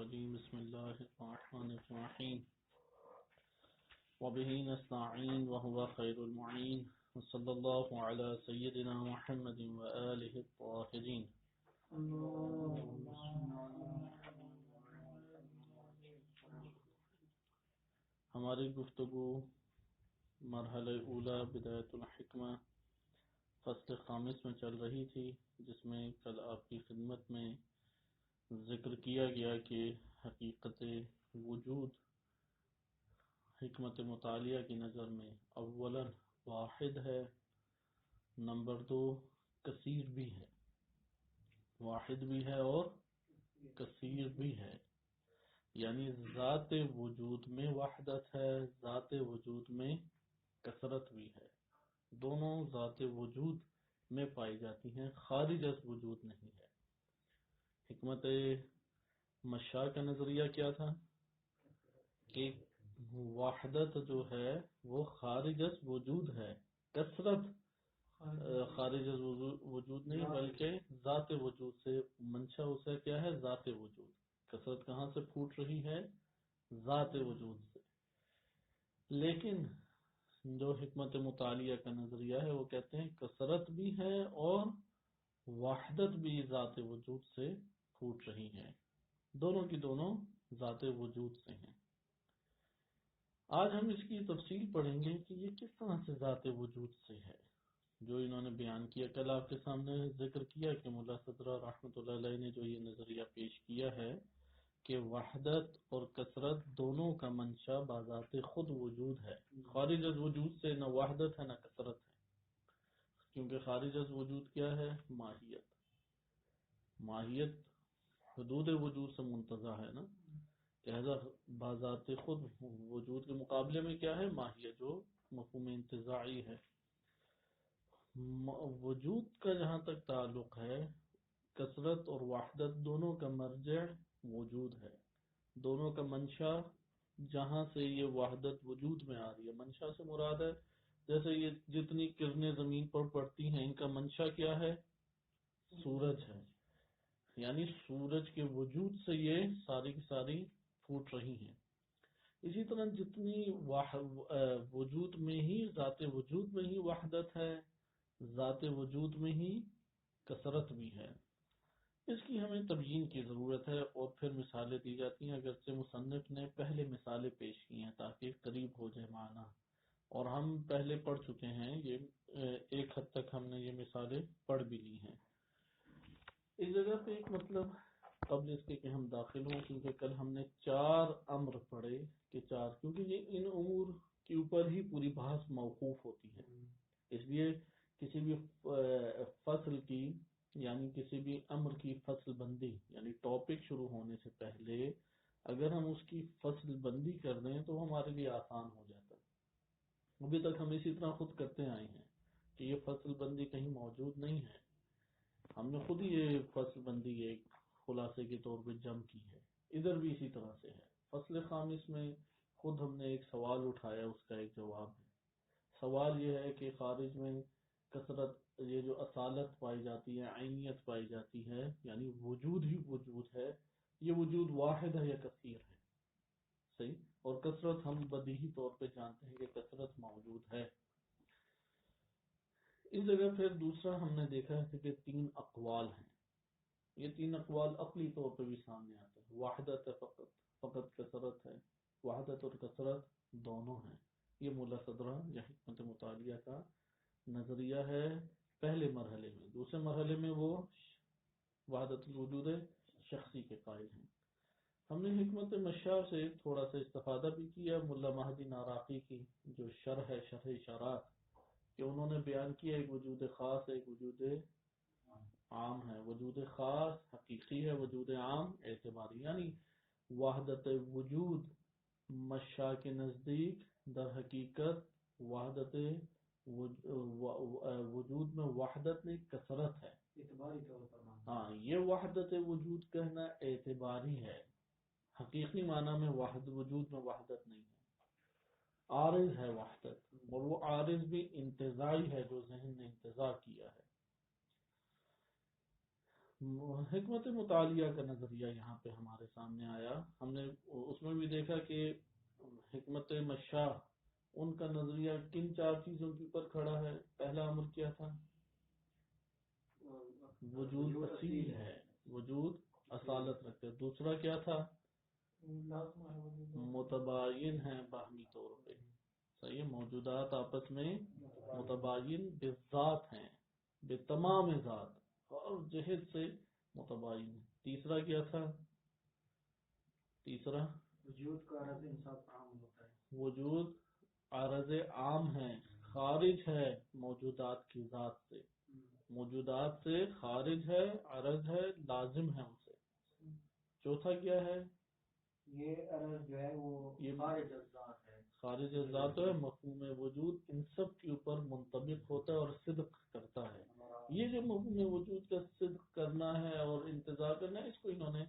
الرجيم بسم الله الرحمن الرحيم وبه نستعين وهو خير المعين وصلى الله على سيدنا محمد وآله الطاهرين. ہماری گفتگو مرحلہ اولا بدایت الحکمہ فصل خامس میں چل رہی تھی، جس میں کل آپ کی خدمت میں ذکر کیا گیا کہ حقیقت وجود حکمت مطالعہ کی نظر میں اولاً واحد ہے، نمبر دو کثیر بھی ہے، واحد بھی ہے اور کثیر بھی ہے، یعنی ذات وجود میں وحدت ہے، ذات وجود میں کثرت بھی ہے، دونوں ذات وجود میں پائی جاتی ہیں، خارج از وجود نہیں ہے۔ حکمت مشاء کا نظریہ کیا تھا کہ وحدت جو ہے وہ خارج از وجود ہے، کثرت خارج از وجود نہیں بلکہ ذات وجود سے، منشا اسے کیا ہے؟ ذات وجود۔ کثرت کہاں سے پھوٹ رہی ہے؟ ذات وجود سے۔ لیکن جو حکمت مطالعہ کا نظریہ ہے وہ کہتے ہیں کثرت بھی ہے اور وحدت بھی ذات وجود سے پھوٹ رہی ہے، دونوں کی دونوں ذات وجود سے ہیں۔ آج ہم اس کی تفصیل پڑھیں گے کہ یہ کس طرح سے ذات وجود سے ہے، جو انہوں نے بیان کیا۔ کل آپ کے سامنے ذکر کیا کہ ملا صدرہ رحمۃ اللہ علیہ نے جو یہ نظریہ پیش کیا ہے کہ وحدت اور کثرت دونوں کا منشا بذات خود وجود ہے، خارج از وجود سے نہ وحدت ہے نہ کثرت ہے، کیونکہ خارج از وجود کیا ہے؟ ماہیت۔ ماہیت حدود وجود سے منتزہ ہے نا، لہذا بذات خود وجود کے مقابلے میں کیا ہے؟ ماہیت، جو مفہوم انتزاعی ہے۔ وجود کا جہاں تک تعلق ہے، کثرت اور وحدت دونوں کا مرجع وجود ہے، دونوں کا منشا جہاں سے یہ وحدت وجود میں آ رہی ہے، منشا سے مراد ہے جیسے یہ جتنی کرنیں زمین پر پڑتی ہیں ان کا منشا کیا ہے؟ سورج ہے، یعنی سورج کے وجود سے یہ ساری کی ساری پھوٹ رہی ہیں۔ اسی طرح جتنی وجود میں ہی، ذات وجود میں ہی وحدت ہے، ذات وجود میں ہی کثرت بھی ہے۔ اس کی ہمیں تبیین کی ضرورت ہے اور پھر مثالیں دی جاتی ہیں، اگرچہ مصنف نے پہلے مثالیں پیش کی ہیں تاکہ قریب ہو جائے معنی، اور ہم پہلے پڑھ چکے ہیں، یہ ایک حد تک ہم نے یہ مثالیں پڑھ بھی لی ہیں۔ اس جگہ پہ ایک مطلب قبل اس کے کہ ہم داخل ہوں، کیونکہ کل ہم نے 4 امر پڑھے کہ 4، کیونکہ یہ ان امور کے اوپر ہی پوری بحث موقوف ہوتی ہے، اس لیے کسی بھی فصل کی، یعنی کسی بھی امر کی فصل بندی، یعنی ٹاپک شروع ہونے سے پہلے اگر ہم اس کی فصل بندی کر دیں تو ہمارے لیے آسان ہو جاتا ہے۔ ابھی تک ہم اسی طرح خود کرتے آئے ہیں کہ یہ فصل بندی کہیں موجود نہیں ہے، ہم نے خود ہی یہ فصل بندی ایک خلاصے کے طور پہ جمع کی ہے۔ ادھر بھی اسی طرح سے ہے۔ فصل خامس میں خود ہم نے ایک سوال اٹھایا، اس کا ایک جواب ہے۔ سوال یہ ہے کہ خارج میں کثرت، یہ جو اصالت پائی جاتی ہے، عینیت پائی جاتی ہے، یعنی وجود ہی وجود ہے، یہ وجود واحد ہے یا کثیر ہے؟ صحیح۔ اور کثرت ہم بدیہی طور پہ جانتے ہیں کہ کثرت موجود ہے۔ اس جگہ پھر دوسرا ہم نے دیکھا ہے کہ 3 اقوال ہیں، یہ 3 اقوال عقلی طور پہ بھی سامنے آتے ہیں۔ وحدت ہے، فقط کثرت ہے، وحدت اور کثرت دونوں ہیں۔ یہ ملا صدرہ یا حکمت مطالعہ کا نظریہ ہے پہلے مرحلے میں۔ دوسرے مرحلے میں وہ وحدت الوجود شخصی کے قائل ہیں۔ ہم نے حکمت مشاء سے تھوڑا سا استفادہ بھی کیا، ملا مہدی ناراقی کی جو شرح اشارات، کہ انہوں نے بیان کیا ایک وجود خاص ہے، ایک وجود عام ہے۔ وجود خاص حقیقی ہے، وجود عام اعتباری، یعنی وحدت وجود مشاء کے نزدیک در حقیقت وحدت وجود میں وحدت نہیں کثرت ہے، اعتباری طور پر۔ ہاں، یہ وحدت وجود کہنا اعتباری ہے، حقیقی معنی میں وجود میں وحدت نہیں ہے، عارض ہے وحدت، اور وہ عارض بھی انتزاعی ہے، جو ذہن نے انتزاع کیا ہے۔ حکمت مطالعہ کا نظریہ یہاں پہ ہمارے سامنے آیا آیا ہم نے اس میں بھی دیکھا کہ حکمت مشاہ ان کا نظریہ کن 4 چیزوں کے اوپر کھڑا ہے. پہلا امر کیا تھا؟ وجود اصیل ہے، وجود اصالت رکھتے ہیں. دوسرا کیا تھا؟ متباین ہیں باہمی طور پہ. صحیح ہے، موجودات آپس میں متباین بذات ہیں، بے تمام ذات اور جہت سے متباین ہیں. تیسرا کیا تھا؟ تیسرا وجود کا عرض انصاف عام ہوتا ہے. وجود عرض عام ہے، خارج ہے موجودات کی ذات سے، موجودات سے خارج ہے، عرض ہے، لازم ہے ان سے. چوتھا کیا ہے؟ یہ عرض جو ہے وہ خارج ذات ہے، خارج ذات ہے، مفہوم وجود ان سب کے اوپر منطبق ہوتا ہے اور صدق کرتا ہے. یہ جو مفہوم وجود کا صدق کرنا ہے اور انتظار کرنا ہے، اس کو انہوں نے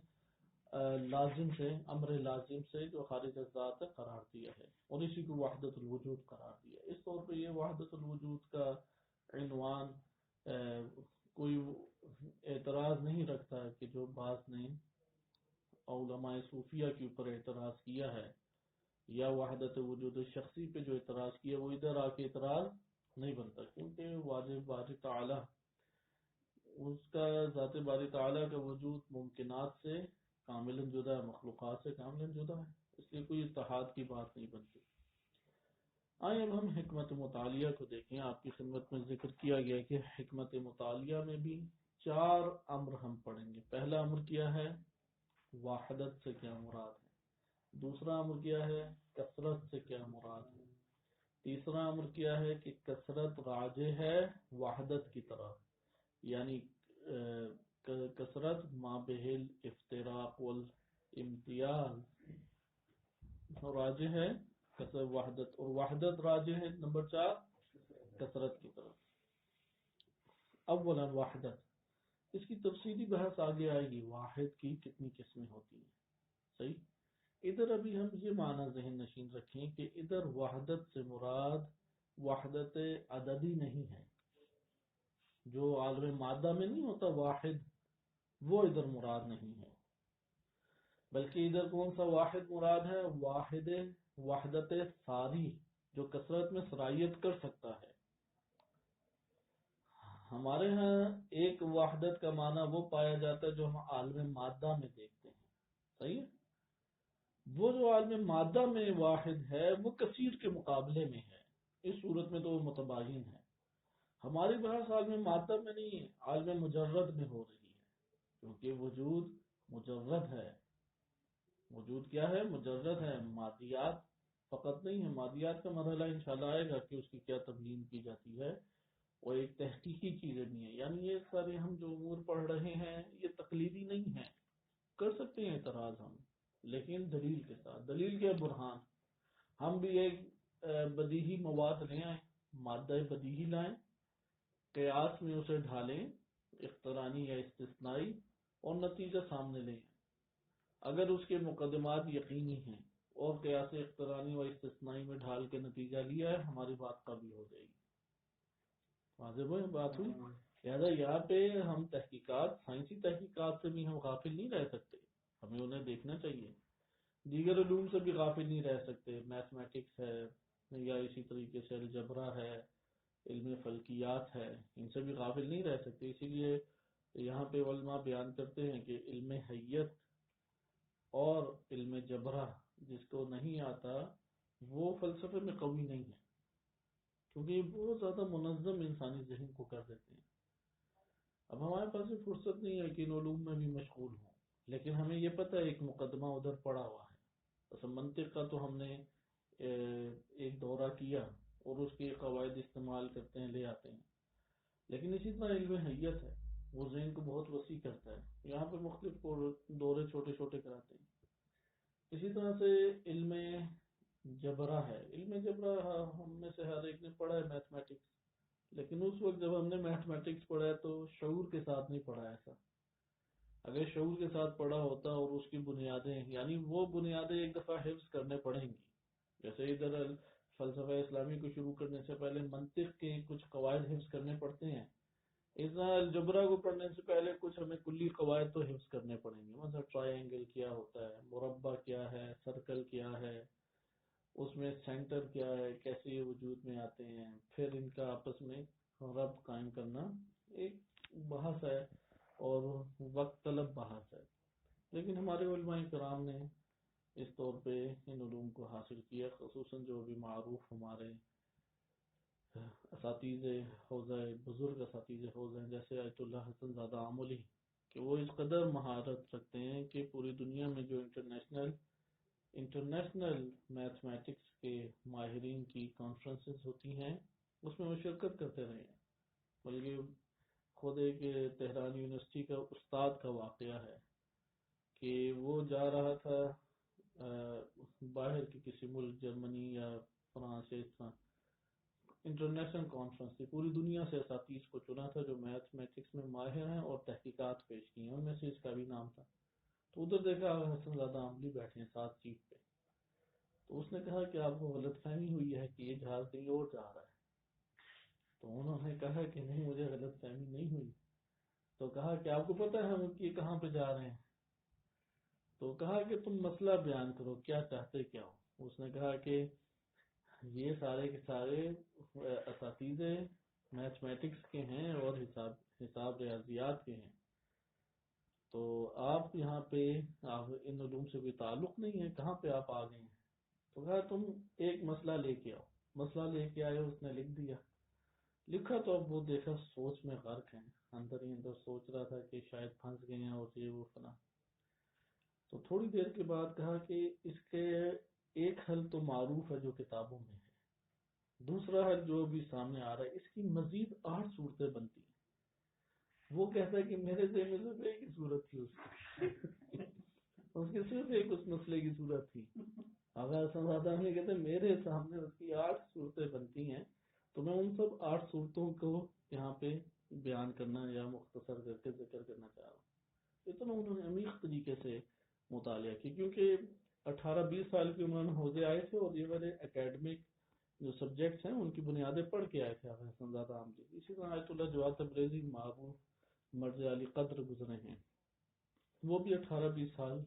لازم سے، امر لازم سے جو خارج ذات ہے قرار دیا ہے اور اسی کو وحدت الوجود قرار دیا. اس طور پہ یہ وحدت الوجود کا عنوان کوئی اعتراض نہیں رکھتا کہ جو بعض نے علماء صوفیہ کے اوپر اعتراض کیا ہے یا وحدت وجود شخصی پہ جو اعتراض کیا وہ ادھر آ کے اعتراض نہیں بنتا، کیونکہ واجب باری تعالی اس کا ذات باری تعالی کا وجود ممکنات سے کاملاً جدا ہے، مخلوقات سے کاملاً جدا ہے، اس لیے کوئی اتحاد کی بات نہیں بنتی. آئیں اب ہم حکمت مطالعہ کو دیکھیں. آپ کی خدمت میں ذکر کیا گیا کہ حکمت مطالعہ میں بھی 4 امر ہم پڑھیں گے. پہلا امر کیا ہے؟ وحدت سے کیا مراد ہے. دوسرا امر کیا ہے؟ کثرت سے کیا مراد ہے. تیسرا امر کیا ہے کہ کثرت راجع ہے وحدت کی طرف، یعنی کثرت مابہل افتراق والامتیاز راجع ہے وحدت، اور وحدت راجع ہے نمبر 4 کثرت کی طرف. اولا وحدت، اس کی تفصیلی بحث آگے آئے گی. واحد کی کتنی قسمیں ہوتی ہیں؟ صحیح. ادھر ابھی ہم یہ معنی ذہن نشین رکھیں کہ ادھر وحدت سے مراد وحدت عددی نہیں ہے، جو عالم مادہ میں نہیں ہوتا واحد، وہ ادھر مراد نہیں ہے، بلکہ ادھر کون سا واحد مراد ہے؟ وحدت ساری، جو کثرت میں سرایت کر سکتا ہے. ہمارے ہاں ایک وحدت کا معنی وہ پایا جاتا ہے جو ہم عالم مادہ میں دیکھتے ہیں. صحیح ہے، وہ جو عالم مادہ میں واحد ہے وہ کثیر کے مقابلے میں ہے، اس صورت میں تو وہ متباین ہے. ہماری بحث عالم مادہ میں نہیں ہے، عالم مجرد میں ہو رہی ہے، کیونکہ وجود مجرد ہے. وجود کیا ہے؟ مجرد ہے، مادیات فقط نہیں ہے. مادیات کا مرحلہ انشاءاللہ آئے گا کہ اس کی کیا تبیین کی جاتی ہے، وہ ایک تحقیقی چیزیں نہیں ہے. یعنی یہ سارے ہم جو امور پڑھ رہے ہیں یہ تقلیدی نہیں ہے. کر سکتے ہیں اعتراض ہم، لیکن دلیل کے ساتھ. دلیل کے برہان. ہم بھی ایک بدیہی مواد لے آئیں، مادہ بدیہی لائیں، قیاس میں اسے ڈھالیں، اقترانی یا استثنائی، اور نتیجہ سامنے لیں. اگر اس کے مقدمات یقینی ہیں اور قیاس اقترانی و استثنائی میں ڈھال کے نتیجہ لیا ہے، ہماری بات قابل ہو جائے گی. واضح ہے بات ہوئی. لہٰذا یہاں پہ ہم تحقیقات، سائنسی تحقیقات سے بھی ہم غافل نہیں رہ سکتے، ہمیں انہیں دیکھنا چاہیے. دیگر علوم سے بھی غافل نہیں رہ سکتے، میتھمیٹکس ہے یا اسی طریقے سے الجبرا ہے، علم فلکیات ہے، ان سے بھی غافل نہیں رہ سکتے. اسی لیے یہاں پہ علماء بیان کرتے ہیں کہ علم حیت اور علم جبرہ جس کو نہیں آتا وہ فلسفے میں قوی نہیں ہے، کیونکہ یہ بہت زیادہ منظم انسانی ذہن کو کر دیتے ہیں. اب ہمارے پاس یہ فرصت نہیں ہے کہ ان علوم میں بھی مشغول ہوں، لیکن ہمیں یہ پتہ ہے ایک مقدمہ ادھر پڑا ہوا ہے. بس منطق کا تو ہم نے ایک دورہ کیا اور اس کے قواعد استعمال کرتے ہیں، لے آتے ہیں. لیکن اسی طرح علم حیت ہے، وہ ذہن کو بہت وسیع کرتا ہے. یہاں پہ مختلف دورے چھوٹے چھوٹے کراتے ہیں. اسی طرح سے علم جبرہ ہے. علم جبرہ ہم میں سے ہر ایک نے پڑھا ہے میتھمیٹکس، لیکن اس وقت جب ہم نے میتھمیٹکس پڑھا ہے تو شعور کے ساتھ نہیں پڑھا ایسا. اگر شعور کے ساتھ پڑھا ہوتا اور اس کی بنیادیں، یعنی وہ بنیادیں ایک دفعہ حفظ کرنے پڑیں گی. جیسے ادھر فلسفہ اسلامی کو شروع کرنے سے پہلے منطق کے کچھ قواعد حفظ کرنے پڑتے ہیں، اس طرح الجبرا کو پڑھنے سے پہلے کچھ ہمیں کلی قواعد تو حفظ کرنے پڑیں گے، مثلا ٹرائی اینگل کیا ہوتا ہے، مربع کیا ہے، سرکل کیا ہے، اس میں سینٹر کیا ہے، کیسے یہ وجود میں آتے ہیں، پھر ان کا آپس میں ربط قائم کرنا ایک بحث ہے اور وقت طلب بحث ہے، لیکن ہمارے علماء کرام نے اس طور پہ ان علوم کو حاصل کیا، خصوصاً جو بھی معروف ہمارے اساتذہ حوزہ بزرگ اساتذہ حوزہ ہیں جیسے آیت اللہ حسن زادہ عاملی، کہ وہ اس قدر مہارت رکھتے ہیں کہ پوری دنیا میں جو انٹرنیشنل میتھمیٹکس کے ماہرین کی کانفرنسز ہوتی ہیں اس میں وہ شرکت کرتے رہے ہیں، بلکہ خود ایک تہران یونیورسٹی کا استاد کا واقعہ ہے کہ وہ جا رہا تھا باہر کے کسی ملک، جرمنی یا فرانس، اس طرح انٹرنیشنل کانفرنس تھی، پوری دنیا سے اساتذہ کو چنا تھا جو میتھمیٹکس میں ماہر ہیں اور تحقیقات پیش کی ہیں، ان میں سے اس کا بھی نام تھا۔ تو ادھر دیکھا حسن زادہ عاملی بیٹھے ہیں 7 سیٹ پہ، تو اس نے کہا کہ آپ کو غلط فہمی ہوئی ہے کہ یہ جہاز کہیں اور جا رہا ہے۔ تو انہوں نے کہا کہ نہیں، مجھے غلط فہمی نہیں ہوئی۔ تو کہا کہ آپ کو پتہ ہے ہم کہ کہاں پہ جا رہے ہیں؟ تو کہا کہ تم مسئلہ بیان کرو، کیا چاہتے کیا ہو؟ اس نے کہا کہ یہ سارے کے سارے اساتذہ میتھمیٹکس کے ہیں اور حساب ریاضیات کے ہیں، تو آپ یہاں پہ آپ ان علوم سے کوئی تعلق نہیں ہے، کہاں پہ آپ آ گئے ہیں؟ تو کہا تم ایک مسئلہ لے کے آؤ۔ مسئلہ لے کے آئے، اس نے لکھ دیا، لکھا تو اب وہ دیکھا سوچ میں غرق ہیں، اندر ہی اندر سوچ رہا تھا کہ شاید پھنس گئے ہیں اور یہ وہ فلاں۔ تو تھوڑی دیر کے بعد کہا کہ اس کے ایک حل تو معروف ہے جو کتابوں میں ہے، دوسرا حل جو بھی سامنے آ رہا ہے، اس کی مزید 8 صورتیں بنتی ہیں۔ وہ کہتا ہے کہ میرے ذہن میں صرف ایک ہی صورت تھی، اس کی صرف ایک اس مسئلے کی صورت تھی۔ اگر سنزادہ میں کہتے ہیں میرے سامنے اس کی 8 صورتیں بنتی ہیں، تو میں ان سب 8 صورتوں کو یہاں پہ بیان کرنا یا مختصر کر کے ذکر کرنا چاہ رہا ہوں۔ اتنا انہوں نے عمیق طریقے سے مطالعہ کی، کیونکہ 18-20 سال کی عمر میں حوزے آئے تھے اور یہ والے اکیڈمک جو سبجیکٹس ہیں ان کی بنیادیں پڑھ کے آئے تھے حسن زادہ عاملی۔ اسی طرح آیت اللہ جواد تبریزی معروف مرض علی قدر گزرے ہیں، وہ بھی 18-20 سال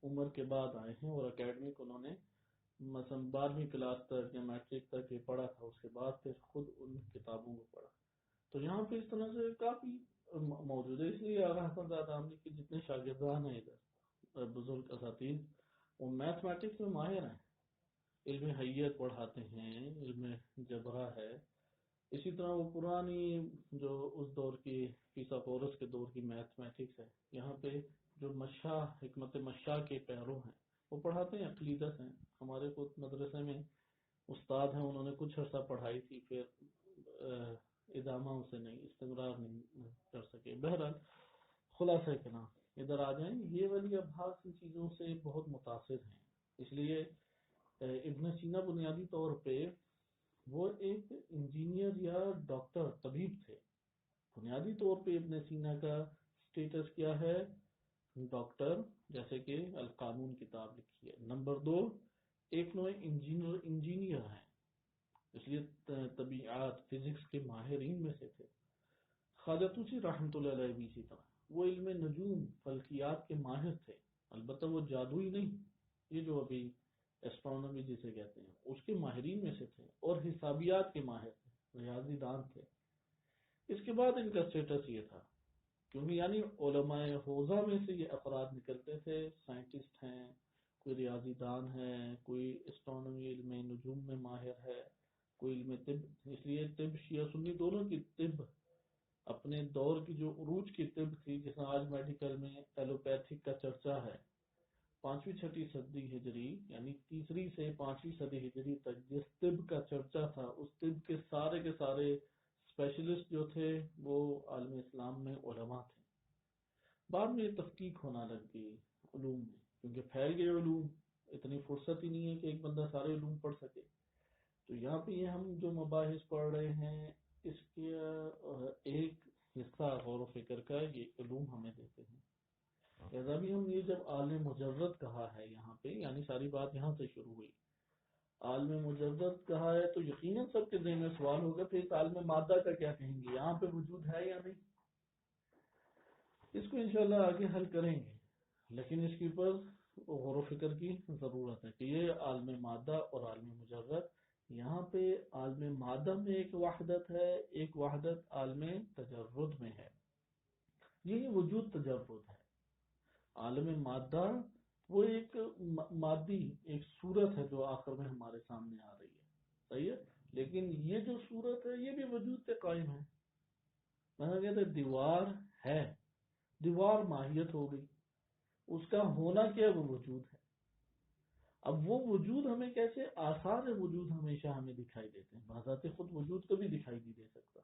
عمر کے بعد آئے ہیں اور اکیڈمک انہوں نے مثلا 12ویں کلاس تک یا میٹرک تک یہ پڑھا تھا، اس کے بعد پھر خود ان کتابوں کو پڑھا۔ تو یہاں پہ اس طرح سے کافی موجود ہے، اس لیے آغا حسن زادہ عاملی کے جتنے شاگردان ہیں ادھر بزرگ اساتذہ، وہ میتھمیٹکس میں ماہر ہیں، علم حیت پڑھاتے ہیں، علم جبرا ہے۔ اسی طرح وہ پرانی جو اس دور کی فیثاغورس کے دور کی میتھمیٹکس ہے، یہاں پہ جو مشاہ حکمت مشاہ کے پیرو ہیں وہ پڑھاتے ہیں، عقلیدت ہیں۔ ہمارے خود مدرسے میں استاد ہیں، انہوں نے کچھ عرصہ پڑھائی تھی، پھر ادامہ اسے نہیں، استمرار نہیں کر سکے۔ بہرحال خلاصہ کلام ادھر آ جائیں، یہ والی ابحاث ان چیزوں سے بہت متاثر ہیں، اس لیے ابن سینا بنیادی طور پہ وہ ایک انجینئر یا ڈاکٹر طبیب تھے۔ بنیادی طور پہ ابن سینا کا سٹیٹس کیا ہے؟ ڈاکٹر، جیسے کہ القانون کتاب لکھی ہے۔ نمبر 2، ایک نوع انجینئر ہیں، اس لیے طبیعات فزکس کے ماہرین میں سے تھے۔ خواجہ طوسی رحمۃ اللہ علیہ بھی اسی طرح وہ علم نجوم فلکیات کے ماہر تھے، البتہ وہ جادوئی نہیں، یہ جو ابھی ایسٹرونومی جسے کہتے ہیں اس کے ماہرین میں سے تھے، اور حسابیات کے ماہر تھے، ریاضی دان تھے۔ اس کے بعد ان کا سٹیٹس یہ تھا، کیونکہ یعنی علماء حوزہ میں سے یہ افراد نکلتے تھے، سائنٹسٹ ہیں، کوئی ریاضی دان ہے، کوئی ایسٹرونومی علم نجوم میں ماہر ہے، کوئی علم طب۔ اس لیے طب شیعہ سنی دونوں کی طب اپنے دور کی جو عروج کی طب تھی، جس میں آج میڈیکل میں ایلوپیتھک کا چرچا ہے، 5ویں-6ویں صدی ہجری یعنی 3 سے 5ویں صدی ہجری تک جس طب کا چرچا تھا، اس طب کے سارے اسپیشلسٹ جو تھے وہ عالم اسلام میں علماء تھے۔ بعد میں یہ تفکیک ہونا لگ گئی علوم میں، کیونکہ پھیل گئے علوم، اتنی فرصت ہی نہیں ہے کہ ایک بندہ سارے علوم پڑھ سکے۔ تو یہاں پہ یہ ہم جو مباحث پڑھ رہے ہیں، اس کے ایک حصہ غور و فکر کا یہ علوم ہمیں دیتے ہیں۔ لہذا بھی ہم یہ جب عالم مجرد کہا ہے یہاں پہ، یعنی ساری بات یہاں سے شروع ہوئی، عالم مجرد کہا ہے تو یقیناً سب کے ذہن میں سوال ہوگا پھر اس عالم مادہ کا کیا کہیں گے، یہاں پہ وجود ہے یا نہیں؟ اس کو انشاءاللہ آگے حل کریں گے، لیکن اس کے اوپر غور و فکر کی ضرورت ہے کہ یہ عالم مادہ اور عالم مجرد، یہاں پہ عالم مادہ میں ایک وحدت ہے، ایک وحدت عالم تجرد میں ہے، یہی وجود تجرد ہے۔ عالم مادہ وہ ایک مادی ایک صورت ہے جو آخر میں ہمارے سامنے آ رہی ہے، صحیح ہے، لیکن یہ جو صورت ہے یہ بھی وجود پہ قائم ہے۔ میں کہتا ہے دیوار ہے، دیوار ماہیت ہو گئی، اس کا ہونا کیا وہ وجود ہے۔ اب وہ وجود ہمیں کیسے، آثار وجود ہمیشہ ہمیں دکھائی دیتے ہیں، بذات خود وجود کبھی دکھائی نہیں دے سکتا،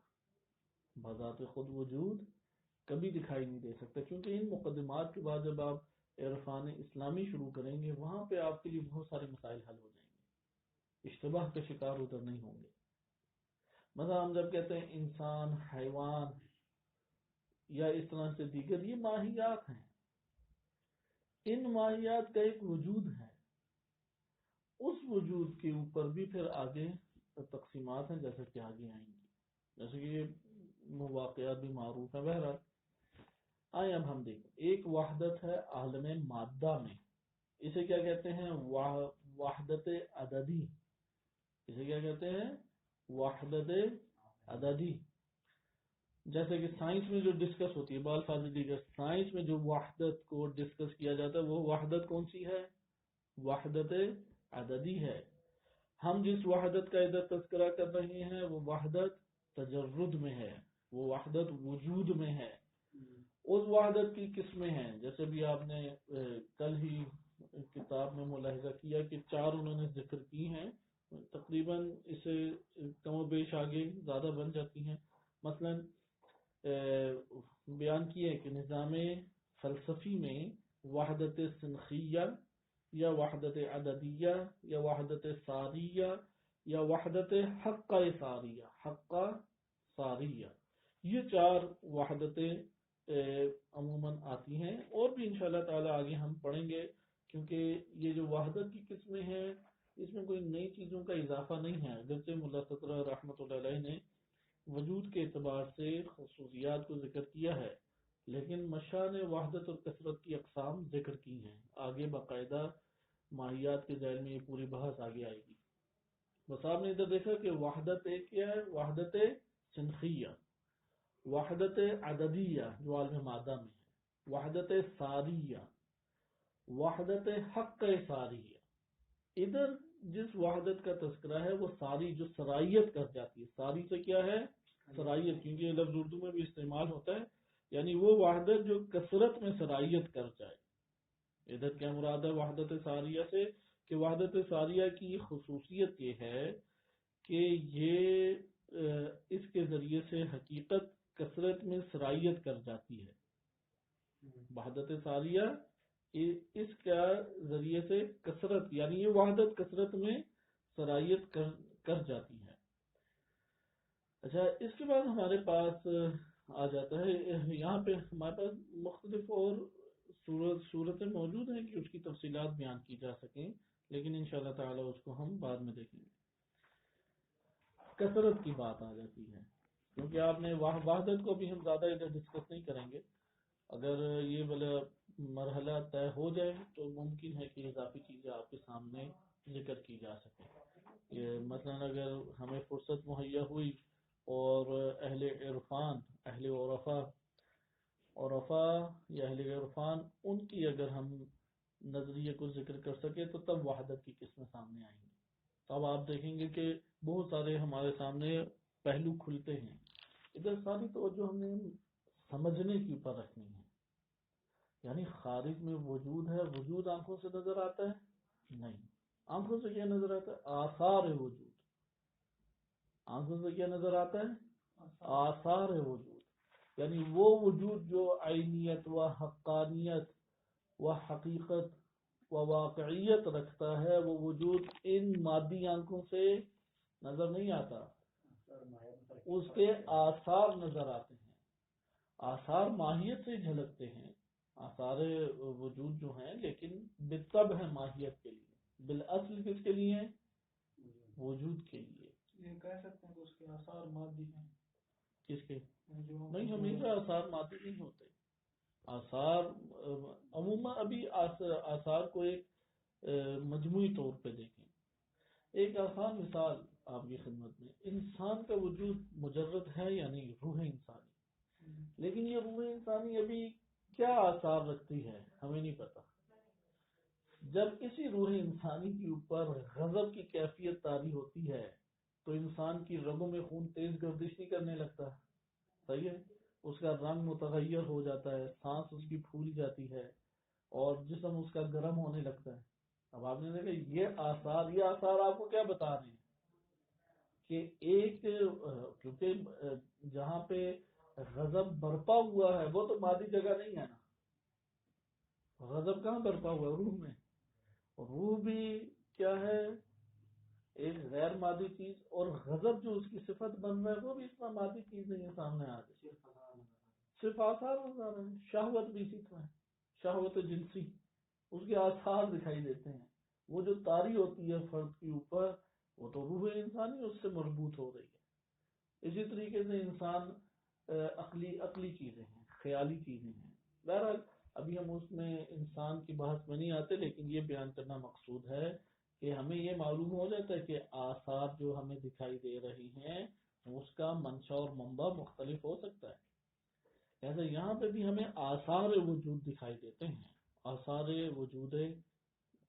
بذات خود وجود کبھی دکھائی نہیں دے سکتا، کیونکہ ان مقدمات کے بعد جب آپ عرفان اسلامی شروع کریں گے وہاں پہ آپ کے لیے بہت سارے مسائل حل ہو جائیں گے، اشتباہ کا شکار ادھر نہیں ہوں گے۔ مثلا ہم جب کہتے ہیں انسان، حیوان یا اس طرح سے دیگر، یہ ماہیات ہیں، ان ماہیات کا ایک وجود ہے، اس وجود کے اوپر بھی پھر آگے تقسیمات ہیں جیسے کہ آگے آئیں گی، جیسے کہ یہ واقعات بھی معروف ہیں۔ بہرحال آئیں اب ہم دیکھیں، ایک وحدت ہے عالم مادہ میں، اسے کیا کہتے ہیں، وحدت عددی، اسے کیا کہتے ہیں، وحدت عددی۔ جیسے کہ سائنس میں جو ڈسکس ہوتی ہے بالفاظ دیگر، سائنس میں جو وحدت کو ڈسکس کیا جاتا ہے وہ وحدت کون سی ہے، وحدت عددی ہے۔ ہم جس وحدت کا ادھر تذکرہ کر رہے ہیں وہ وحدت تجرد میں ہے، وہ وحدت وجود میں ہے۔ اس وحدت کی قسمیں ہیں، جیسے بھی آپ نے کل ہی کتاب میں ملاحظہ کیا کہ 4 انہوں نے ذکر کی ہیں، تقریباً اسے کم و بیش آگے زیادہ بن جاتی ہیں۔ مثلا بیان کیا ہے کہ نظام فلسفی میں وحدت سنخیہ یا وحدت عددیہ یا وحدت ساریہ یا وحدت حقہ ساریہ، حقہ ساریہ، یہ 4 وحدتیں عموماً آتی ہیں، اور بھی انشاءاللہ تعالی آگے ہم پڑھیں گے، کیونکہ یہ جو وحدت کی قسمیں ہیں اس میں کوئی نئی چیزوں کا اضافہ نہیں ہے۔ اگرچہ ملا صدرہ رحمۃ اللہ علیہ نے وجود کے اعتبار سے خصوصیات کو ذکر کیا ہے، لیکن مشاہ نے وحدت اور کثرت کی اقسام ذکر کی ہیں، آگے باقاعدہ ماہیات کے ذیل میں یہ پوری بحث آگے آئے گی۔ بس آپ نے ادھر دیکھا کہ وحدت ایک کیا ہے، وحدت سنخیہ، وحدت عددیہ جو عالم مادہ میں ہے، وحدت ساریہ، وحدت حق ساریہ۔ ادھر جس وحدت کا تذکرہ ہے وہ ساری جو سرائیت کر جاتی ہے، ساری سے کیا ہے، سرائیت، کیونکہ یہ لفظ اردو میں بھی استعمال ہوتا ہے، یعنی وہ وحدت جو کثرت میں سرائیت کر جائے۔ ادھر کیا مراد ہے وحدت ساریہ سے، کہ وحدت ساریہ کی خصوصیت یہ ہے کہ یہ اس کے ذریعے سے حقیقت کثرت میں سرائیت کر جاتی ہے۔ وحدت ساریہ اس کا ذریعے سے کثرت، یعنی یہ وحدت کثرت میں سرائیت کر جاتی ہے۔ اچھا، اس کے بعد ہمارے پاس آ جاتا ہے، یہاں پہ ہمارے پاس مختلف اور صورتیں موجود ہیں کہ اس کی تفصیلات بیان کی جا سکیں، لیکن انشاءاللہ تعالی اس کو ہم بعد میں دیکھیں گے۔ کثرت کی بات آ جاتی ہے، کیونکہ آپ نے وحدت کو بھی ہم زیادہ ادھر ڈسکس نہیں کریں گے، اگر یہ والا مرحلہ طے ہو جائے تو ممکن ہے کہ اضافی چیزیں آپ کے سامنے ذکر کی جا سکیں۔ مثلا اگر ہمیں فرصت مہیا ہوئی اور اہل عرفان، اہل عرفا یا اہل عرفان، ان کی اگر ہم نظریے کو ذکر کر سکے تو تب وحدت کی قسمیں سامنے آئیں گی۔ تب آپ دیکھیں گے کہ بہت سارے ہمارے سامنے پہلو کھلتے ہیں۔ ادھر ساری توجہ ہم نے سمجھنے کے اوپر رکھنی ہے، یعنی خارج میں وجود ہے، وجود آنکھوں سے نظر آتا ہے نہیں، آنکھوں سے کیا نظر آتا ہے، آثار وجود، آنکھوں سے کیا نظر آتا ہے، آثار وجود، یعنی وہ وجود جو عینیت و حقانیت و حقیقت و واقعیت رکھتا ہے، وہ وجود ان مادی آنکھوں سے نظر نہیں آتا، اس کے آثار نظر آتے ہیں، آثار ماہیت سے جھلکتے ہیں، آثار وجود جو ہیں، لیکن بالطبع ہے ماہیت کے لیے، بالاصل کس کے لیے ہیں، وجود کے لیے۔ یہ کہہ سکتے ہیں کہ اس کے آثار مادی ہیں، کس کے نہیں، ہمیشہ آثار مادی نہیں ہوتے، آثار عموماً ابھی آثار کو ایک مجموعی طور پہ دیکھیں. ایک آسان مثال آپ کی خدمت میں، انسان کا وجود مجرد ہے یا نہیں، روح انسانی، لیکن یہ روح انسانی ابھی کیا آثار رکھتی ہے ہمیں نہیں پتا. جب کسی روح انسانی کے اوپر غضب کی کیفیت طاری ہوتی ہے تو انسان کی رگوں میں خون تیز گردش نہیں کرنے لگتا، صحیح ہے، اس کا رنگ متغیر ہو جاتا ہے، سانس اس کی پھول جاتی ہے اور جسم اس کا گرم ہونے لگتا ہے. اب آپ نے دیکھا یہ آثار آپ کو کیا بتا رہے ہیں کہ ایک کیونکہ جہاں پہ غضب برپا ہوا ہے وہ تو مادی جگہ نہیں ہے نا. غضب کہاں برپا ہوا ہے؟ روح میں. روح بھی کیا ہے؟ ایک غیر مادی چیز، اور غضب جو اس کی صفت بن رہا ہے وہ بھی اتنا مادی چیز نہیں ہے سامنے آ جائے، صرف آثار نظر ہیں. شہوت بھی اسی طرح ہے، شہوت جنسی، اس کے آثار دکھائی دیتے ہیں. وہ جو طاری ہوتی ہے فرد کے اوپر وہ تو روح انسانی اس سے مربوط ہو رہی ہے. اسی طریقے سے انسان عقلی چیزیں ہیں، خیالی چیزیں ہیں. بہرحال ابھی ہم اس میں انسان کی بحث میں نہیں آتے، لیکن یہ بیان کرنا مقصود ہے کہ ہمیں یہ معلوم ہو جاتا ہے کہ آثار جو ہمیں دکھائی دے رہی ہیں اس کا منشا اور منبع مختلف ہو سکتا ہے. لہٰذا یہاں پہ بھی ہمیں آثار وجود دکھائی دیتے ہیں. آثار وجود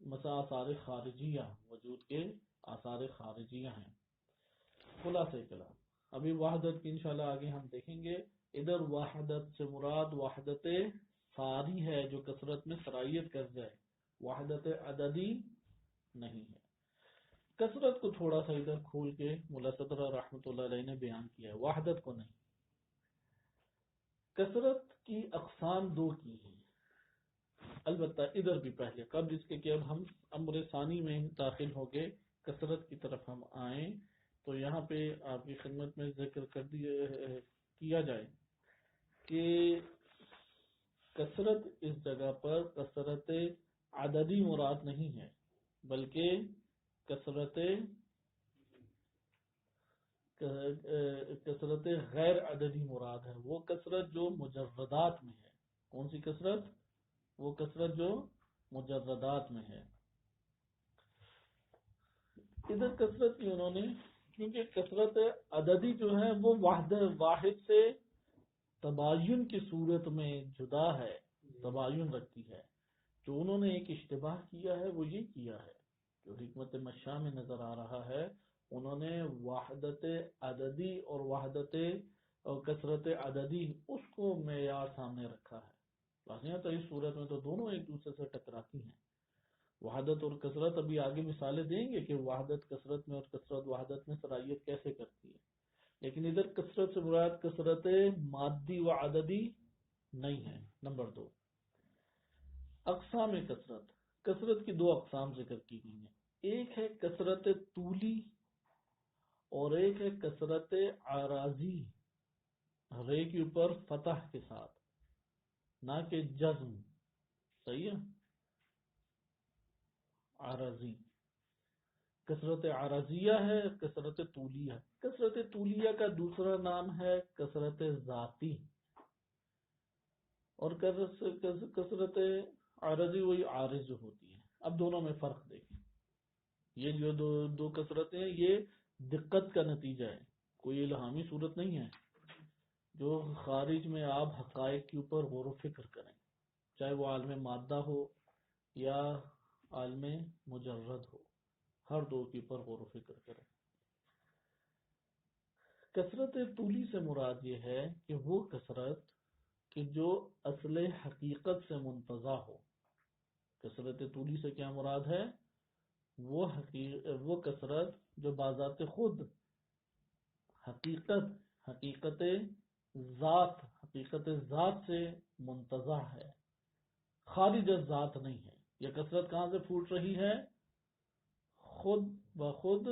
مثلا آثار خارجیہ، وجود کے آثار خارجیہ ہیں. خلاصہ کلام ابھی وحدت کی انشاءاللہ آگے ہم دیکھیں گے. ادھر وحدت سے مراد وحدت ساری ہے جو کثرت میں سرائیت کر جائے، وحدت عددی نہیں ہے. کثرت کو تھوڑا سا ادھر کھول کے ملا صدر رحمۃ اللہ علیہ نے بیان کیا ہے، وحدت کو نہیں. کثرت کی اقسام دو کی ہیں، البتہ ادھر بھی پہلے قبل اس کے کہ اب ہم امر ثانی میں داخل ہو گئے کثرت کی طرف ہم آئیں تو یہاں پہ آپ کی خدمت میں ذکر کیا جائے کہ کثرت اس جگہ پر کثرت عددی مراد نہیں ہے، بلکہ کثرت غیر عددی مراد ہے. وہ کثرت جو مجردات میں ہے. کون سی کثرت؟ وہ کثرت جو مجردات میں ہے. ادھر کثرت کی انہوں نے، کیونکہ کثرت عددی جو ہے وہ واحد سے تباین کی صورت میں جدا ہے، تباین رکھتی ہے. جو انہوں نے ایک اشتباہ کیا ہے وہ یہ کیا ہے جو حکمت مشاء میں نظر آ رہا ہے، انہوں نے وحدت عددی اور وحدت اور کثرت عددی اس کو معیار سامنے رکھا ہے. تو اس صورت میں تو دونوں ایک دوسرے سے ٹکراتی ہیں. وحدت اور کثرت ابھی آگے مثالیں دیں گے کہ وحدت کثرت میں اور کثرت وحدت میں سرائیت کیسے کرتی ہے. لیکن ادھر کثرت سے مراد کثرت مادی و عددی نہیں ہے. نمبر 2، اقسام کثرت. کثرت کی دو اقسام ذکر کی گئی ہیں. ایک ہے کثرت طولی اور ایک ہے کثرت عارضی، رے کے اوپر فتح کے ساتھ، نہ کہ جزم. صحیح ہے، عارضی. کثرت عارضیہ ہے، کثرت طولیہ. کثرت طولیہ کا دوسرا نام ہے کثرت ذاتی، اور کثرت عارضی وہی عارض ہوتی ہے. اب دونوں میں فرق دیکھیں. یہ جو دو کثرتیں یہ دقت کا نتیجہ ہے، کوئی الہامی صورت نہیں ہے. جو خارج میں آپ حقائق کے اوپر غور و فکر کریں، چاہے وہ عالم مادہ ہو یا عالم مجرد ہو، ہر دو کے اوپر غور و فکر کریں. کثرت طولی سے مراد یہ ہے کہ وہ کثرت کہ جو اصل حقیقت سے منتزع ہو. کثرت طولی سے کیا مراد ہے؟ وہ کثرت جو بذات خود حقیقت ذات سے منتزع ہے، خارج از ذات نہیں ہے. یہ کثرت کہاں سے پھوٹ رہی ہے؟ خود بخود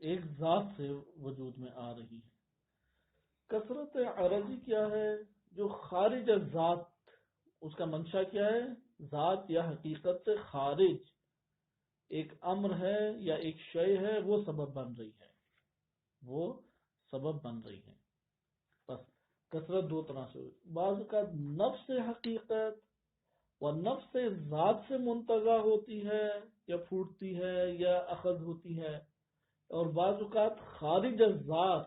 ایک ذات سے وجود میں آ رہی ہے. کثرت عارضی کیا ہے؟ جو خارج از ذات، اس کا منشا کیا ہے؟ ذات یا حقیقت سے خارج ایک امر ہے یا ایک شے ہے، وہ سبب بن رہی ہے، وہ سبب بن رہی ہے. بس کثرت دو طرح سے ہوتی ہے، بعض اوقات نفس حقیقت و نفس ذات سے منتزع ہوتی ہے یا پھوٹتی ہے یا اخذ ہوتی ہے، اور بعض اوقات خارج از ذات،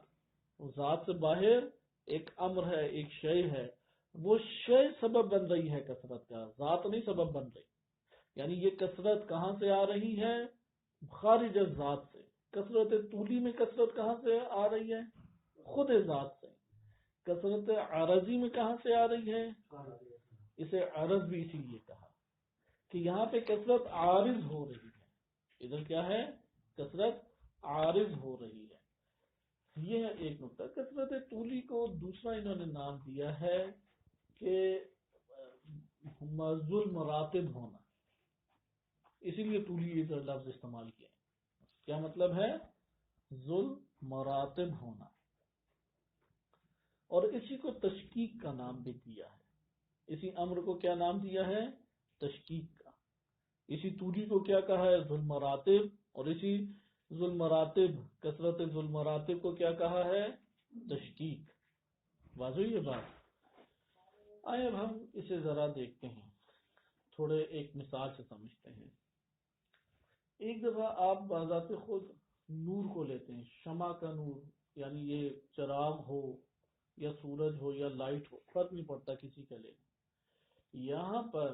ذات سے باہر ایک امر ہے، ایک شے ہے، وہ شے سبب بن رہی ہے کثرت کا، ذات نہیں سبب بن رہی۔ یعنی یہ کثرت کہاں سے آ رہی ہے؟ خارج از ذات سے۔ کثرت طولی میں کثرت کہاں سے آ رہی ہے؟ خود ذات سے۔ کثرت عارضی میں کہاں سے آ رہی ہے؟ اسے عرض بھی اسی لیے کہا کہ یہاں پہ کثرت عارض ہو رہی ہے، ادھر کیا ہے؟ کثرت عارض ہو رہی ہے۔ یہ ہے ایک نقطہ۔ کثرت طولی کو دوسرا انہوں نے نام دیا ہے کہ ذل مراتب ہونا، اسی لیے طولی لفظ استعمال کیا۔ کیا مطلب ہے؟ ذل مراتب ہونا، اور اسی کو تشکیک کا نام بھی دیا ہے۔ اسی امر کو کیا نام دیا ہے؟ تشکیک کا۔ اسی طولی کو کیا کہا ہے؟ ذل مراتب، اور اسی ذل مراتب، کثرت ذل مراتب کو کیا کہا ہے؟ تشکیک۔ واضح یہ بات؟ آئے اب ہم اسے ذرا دیکھتے ہیں، تھوڑے ایک مثال سے سمجھتے ہیں۔ ایک دفعہ آپ بذات خود نور کو لیتے ہیں، شمع کا نور، یعنی یہ چراغ ہو یا سورج ہو یا لائٹ ہو، فرق نہیں پڑتا کسی کا لیں۔ یہاں پر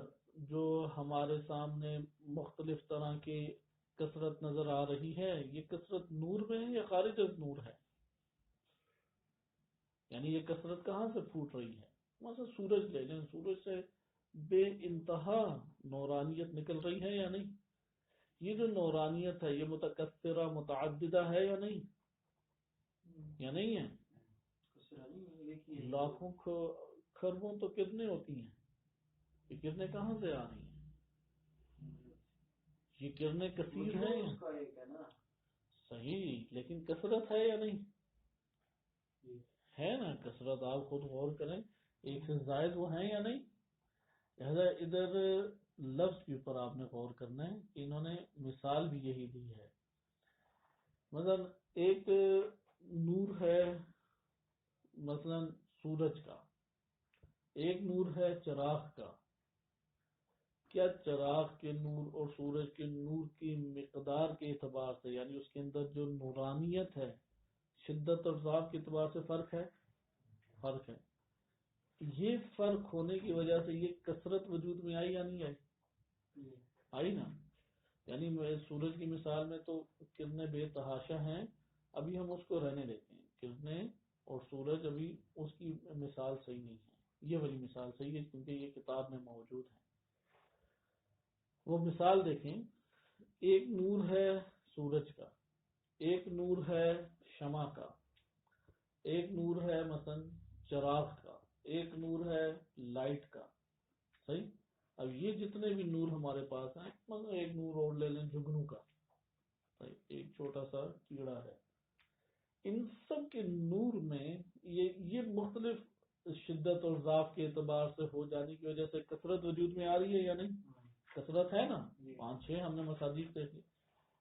جو ہمارے سامنے مختلف طرح کی کثرت نظر آ رہی ہے، یہ کثرت نور میں ہے یا خارج از نور ہے؟ یعنی یہ کثرت کہاں سے پھوٹ رہی ہے؟ مثلا سورج لے لیں، سورج سے بے انتہا نورانیت نکل رہی ہے یا نہیں؟ یہ جو نورانیت ہے یہ متکثرہ متعددہ ہے یا نہیں؟ یا نہیں ہے؟ لاکھوں خربوں تو کتنے ہوتی ہیں؟ یہ کرنیں کہاں سے آ رہی ہیں؟ یہ کرنیں کثیر ہیں، صحیح، لیکن کثرت ہے یا نہیں؟ ہے نا کثرت، آپ خود غور کریں، ایک سے زائد وہ ہیں یا نہیں؟ لہذا ادھر لفظ کے اوپر آپ نے غور کرنا ہے کہ انہوں نے مثال بھی یہی دی ہے۔ مثلا ایک نور ہے مثلا سورج کا، ایک نور ہے چراغ کا۔ کیا چراغ کے نور اور سورج کے نور کی مقدار کے اعتبار سے، یعنی اس کے اندر جو نورانیت ہے، شدت اور ضعف کے اعتبار سے فرق ہے؟ فرق ہے۔ یہ فرق ہونے کی وجہ سے یہ کثرت وجود میں آئی یا نہیں آئی؟ آئی نا۔ یعنی سورج کی مثال میں تو کرنیں بے تحاشا ہیں، ابھی ہم اس کو رہنے دیتے ہیں، کرنیں اور سورج ابھی اس کی مثال صحیح نہیں ہے، یہ والی مثال صحیح ہے کیونکہ یہ کتاب میں موجود ہے۔ وہ مثال دیکھیں، ایک نور ہے سورج کا، ایک نور ہے شمع کا، ایک نور ہے مثلا چراغ کا، ایک نور ہے لائٹ کا، صحیح۔ اب یہ جتنے بھی نور ہمارے پاس ہیں، مثلا ایک نور اور لے لیں جگنو کا، صحیح، ایک چھوٹا سا کیڑا ہے، ان سب کے نور میں یہ مختلف شدت اور ضعف کے اعتبار سے ہو جانے کی وجہ سے کثرت وجود میں آ رہی ہے یا نہیں؟ کثرت ہے نا، 5-6 ہم نے مصادیق دیکھی۔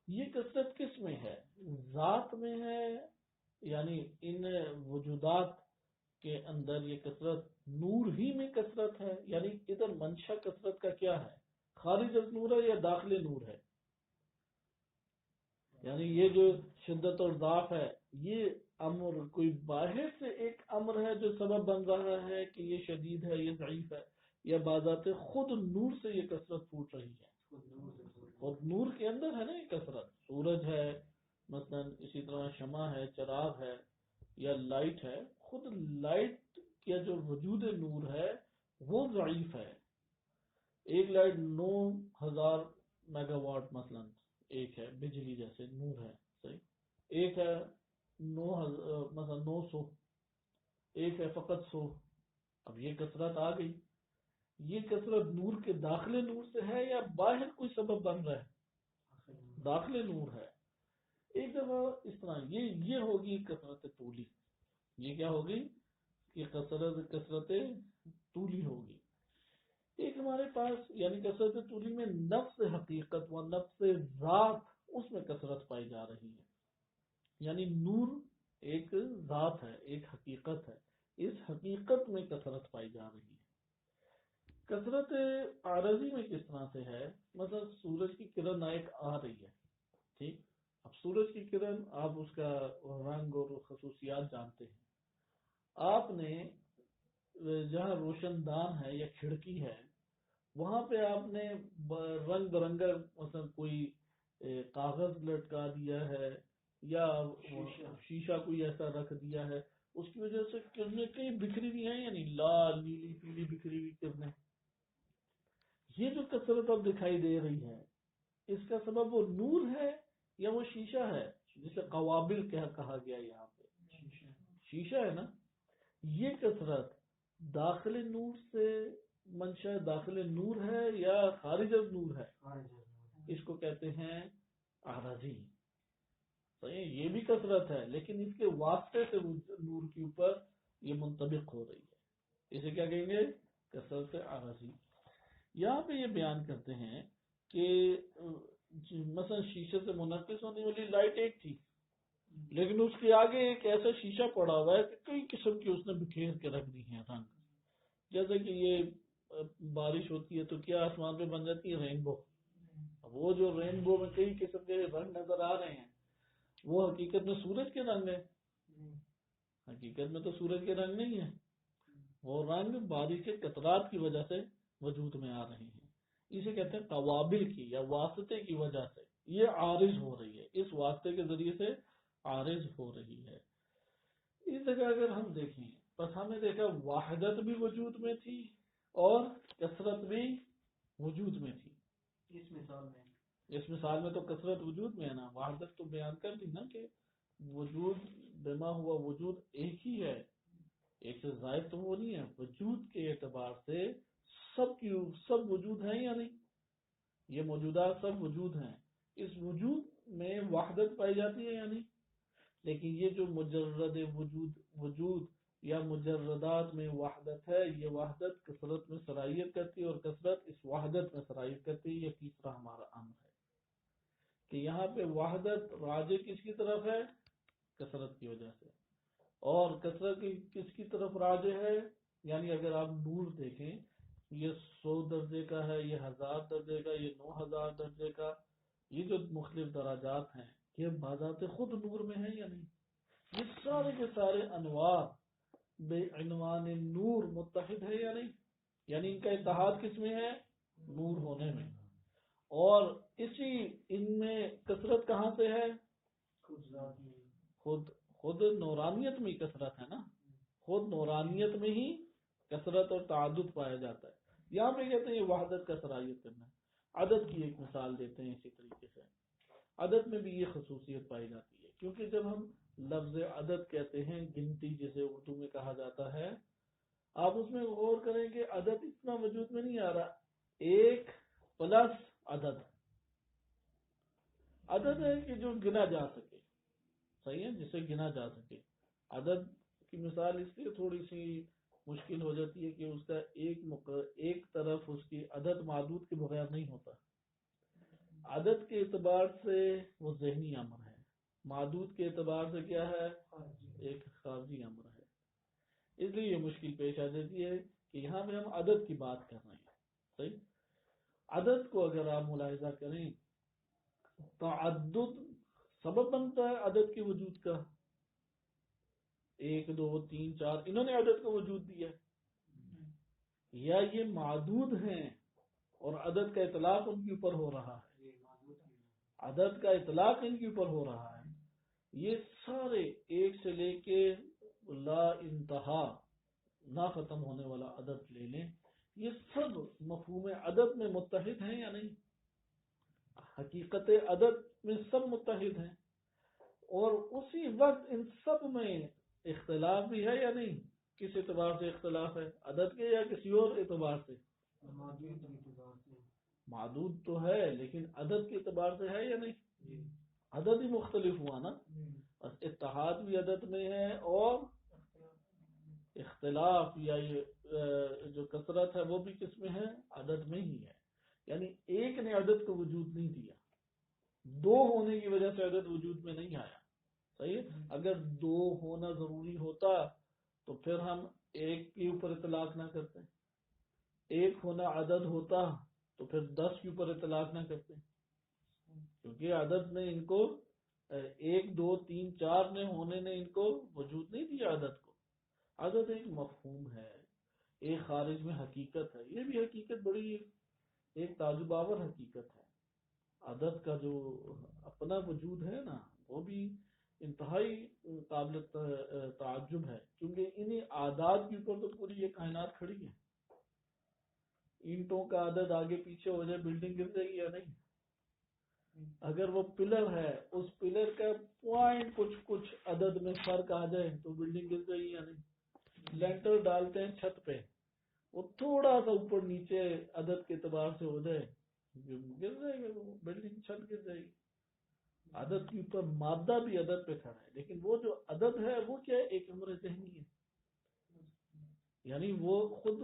یہ کثرت کس میں ہے؟ ذات میں ہے، یعنی ان وجودات کے اندر یہ کثرت نور ہی میں کثرت ہے، یعنی ادھر منشا کثرت کا کیا ہے؟ خارج از نور ہے یا داخل نور ہے؟ یعنی یہ جو شدت اور ضعف ہے، یہ امر کوئی باہر سے ایک امر ہے جو سبب بن رہا ہے کہ یہ شدید ہے، یہ ضعیف ہے، یا بذات خود نور سے یہ کثرت پھوٹ رہی ہے؟ خود نور کے اندر ہے نا یہ کثرت۔ سورج ہے مثلا، اسی طرح شمع ہے، چراغ ہے یا لائٹ ہے، خود لائٹ کا جو وجود نور ہے وہ ضعیف ہے۔ ایک لائٹ 9000 میگا واٹ مثلا ایک ہے، بجلی جیسے نور ہے، صحیح، ایک ہے مثلا 900، ایک ہے فقط 100۔ اب یہ کثرت آ گئی، یہ کثرت نور کے داخلے نور سے ہے یا باہر کوئی سبب بن رہا ہے؟ داخلے نور ہے۔ ایک دفعہ اس طرح یہ ہوگی کثرت طولی، یہ کیا ہوگی کہ کثرت طولی ہوگی۔ ایک ہمارے پاس یعنی کثرت طولی میں نفس حقیقت و نفس ذات، اس میں کثرت پائی جا رہی ہے، یعنی نور ایک ذات ہے، ایک حقیقت ہے، اس حقیقت میں کثرت پائی جا رہی ہے۔ کثرت عارضی میں کس طرح سے ہے؟ مثلا سورج کی کرن ایک آ رہی ہے، ٹھیک، اب سورج کی کرن آپ اس کا رنگ اور خصوصیات جانتے ہیں، آپ نے جہاں روشن دان ہے یا کھڑکی ہے وہاں پہ آپ نے رنگ برنگا مثلا کوئی کاغذ لٹکا دیا ہے یا شیشہ کوئی ایسا رکھ دیا ہے، اس کی وجہ سے کرنیں کئی بکھری ہوئی ہیں، یعنی لال نیلی پیلی بکھری ہوئی کرنیں۔ یہ جو کثرت اب دکھائی دے رہی ہے اس کا سبب وہ نور ہے یا وہ شیشہ ہے جسے قوابل کہا گیا یہاں پہ؟ شیشہ ہے نا۔ یہ کثرت داخل نور سے منشا داخل نور ہے یا خارج از نور ہے؟ اس کو کہتے ہیں عارضی۔ صحیح، یہ بھی کثرت ہے لیکن اس کے واسطے سے نور کے اوپر یہ منطبق ہو رہی ہے، اسے کیا کہیں گے؟ کثرت عارضی۔ یہاں پہ یہ بیان کرتے ہیں کہ مثلا شیشے سے منعکس ہونے والی لائٹ ایک تھی لیکن اس کے آگے ایک ایسا شیشہ پڑا ہوا ہے کہ کئی قسم کی اس نے بکھیر کے رکھ دی ہیں رنگ، جیسے کہ یہ بارش ہوتی ہے تو کیا آسمان پہ بن جاتی ہے رینبو، وہ جو رینبو میں کئی قسم کے رنگ نظر آ رہے ہیں وہ حقیقت میں سورج کے رنگ ہے؟ حقیقت میں تو سورج کے رنگ نہیں ہے، وہ رنگ بارش کے قطرات کی وجہ سے وجود میں آ رہے ہیں، اسے کہتے ہیں قوابل کی یا واسطے کی وجہ سے یہ عارض ہو رہی ہے، اس واسطے کے ذریعے سے عارض ہو رہی ہے۔ اس جگہ اگر ہم دیکھیں بس ہم نے دیکھا وحدت بھی وجود میں تھی اور کثرت بھی وجود میں تھی۔ اس مثال میں تو کثرت وجود میں ہے نا، وحدت تو بیان کر دی نا کہ وجود بما ہوا وجود ایک ہی ہے، ایک سے زائد تو وہ نہیں ہے، وجود کے اعتبار سے سب وجود ہیں یا نہیں؟ یہ موجودات سب وجود ہیں، اس وجود میں وحدت پائی جاتی ہے یا نہیں؟ لیکن یہ جو مجرد وجود یا مجردات میں وحدت ہے، یہ وحدت کثرت میں سرایت کرتی ہے اور کثرت اس وحدت میں سرایت کرتی ہے۔ یہ تیسرا ہمارا امر ہے کہ یہاں پہ وحدت راجع کس کی طرف ہے؟ کثرت کی وجہ سے، اور کثرت کس کی طرف راجع ہے؟ یعنی اگر آپ نور دیکھیں یہ 100 درجے کا ہے، یہ 1000 درجے کا، یہ 9000 درجے کا، یہ جو مختلف درجات ہیں یہ بذات خود نور میں ہے یا نہیں؟ یہ سارے کے سارے انوار بے عنوان نور متحد ہے یا نہیں؟ یعنی ان کا اتحاد کس میں ہے؟ نور ہونے میں، اور اسی ان میں کثرت کہاں سے ہے؟ خود نورانیت میں ہی کثرت ہے نا، خود نورانیت میں ہی کثرت اور تعدد پایا جاتا ہے۔ یہاں پہ کہتے ہیں یہ وحدت کا سرایت کرنا ہے۔ عدد کی ایک مثال دیتے ہیں اسی طریقے سے، عدد میں بھی یہ خصوصیت پائی جاتی ہے، کیونکہ جب ہم لفظ عدد کہتے ہیں گنتی جسے اردو میں کہا جاتا ہے، آپ اس میں غور کریں کہ عدد اتنا وجود میں نہیں آ رہا، ایک پلس عدد ہے کہ جو گنا جا سکے، صحیح ہے، جسے گنا جا سکے۔ عدد کی مثال اس لیے تھوڑی سی مشکل ہو جاتی ہے کہ اس کا ایک طرف اس کی عدد معدود کے بغیر نہیں ہوتا۔ عدد کے اعتبار سے وہ ذہنی امر ہے، معدود کے اعتبار سے کیا ہے؟ ایک خارجی امر ہے، اس لیے یہ مشکل پیش آ جاتی ہے کہ یہاں پہ ہم عدد کی بات کر رہے ہیں۔ صحیح، عدد کو اگر آپ ملاحظہ کریں تعدد سبب بنتا ہے عدد کے وجود کا، 1 2 3 4 انہوں نے عدد کو وجود دیا، یا یہ معدود ہیں اور عدد کا اطلاق ان کے اوپر ہو رہا ہے، عدد کا اطلاق ان کے اوپر ہو رہا ہے۔ یہ سارے ایک سے لے کے لا انتہا نہ ختم ہونے والا عدد لے لیں، یہ سب مفہوم عدد میں متحد ہیں یا نہیں؟ حقیقت عدد میں سب متحد ہیں، اور اسی وقت ان سب میں اختلاف بھی ہے یا نہیں؟ کس اعتبار سے اختلاف ہے؟ عدد کے یا کسی اور اعتبار سے؟ معدود تو ہے لیکن عدد کے اعتبار سے ہے یا نہیں؟ عدد ہی مختلف ہوا نا، اتحاد بھی عدد میں ہے اور اختلاف یا یہ جو کثرت ہے وہ بھی کس میں ہے؟ عدد میں ہی ہے۔ یعنی ایک نے عدد کو وجود نہیں دیا، 2 ہونے کی وجہ سے عدد وجود میں نہیں آیا۔ صحیح ہے، اگر 2 ہونا ضروری ہوتا تو پھر ہم ایک کے اوپر اطلاق نہ کرتے؟ ایک ہونا عدد ہوتا تو پھر 10 کے اوپر اطلاق نہ کرتے، کیونکہ عدد نے ان کو 1 2 3 4 نے ہونے نے ان کو وجود نہیں دیا عدد کو۔ عدد ایک مفہوم ہے، ایک خارج میں حقیقت ہے، یہ بھی حقیقت بڑی ایک تعجب آور حقیقت ہے۔ عدد کا جو اپنا وجود ہے نا وہ بھی انتہائی قابل تعجب ہے، کیونکہ انہی اعداد کے اوپر تو پوری یہ کائنات کھڑی ہے۔ اینٹوں کا عدد آگے پیچھے ہو جائے بلڈنگ گر جائے گی یا نہیں؟ اگر وہ پلر ہے اس پلر کا پوائنٹ کچھ عدد میں فرق آ جائے تو بلڈنگ گر جائے گی یا نہیں؟ لینٹر ڈالتے ہیں چھت پہ، وہ تھوڑا سا اوپر نیچے عدد کے اعتبار سے ہو جائے گر جائے گا، وہ بلڈنگ چھت گر جائے گی۔ عدد کے اوپر مادہ بھی عدد پہ کھڑا ہے، لیکن وہ جو عدد ہے وہ کیا ہے؟ ایک امر ذہنی ہے، یعنی وہ خود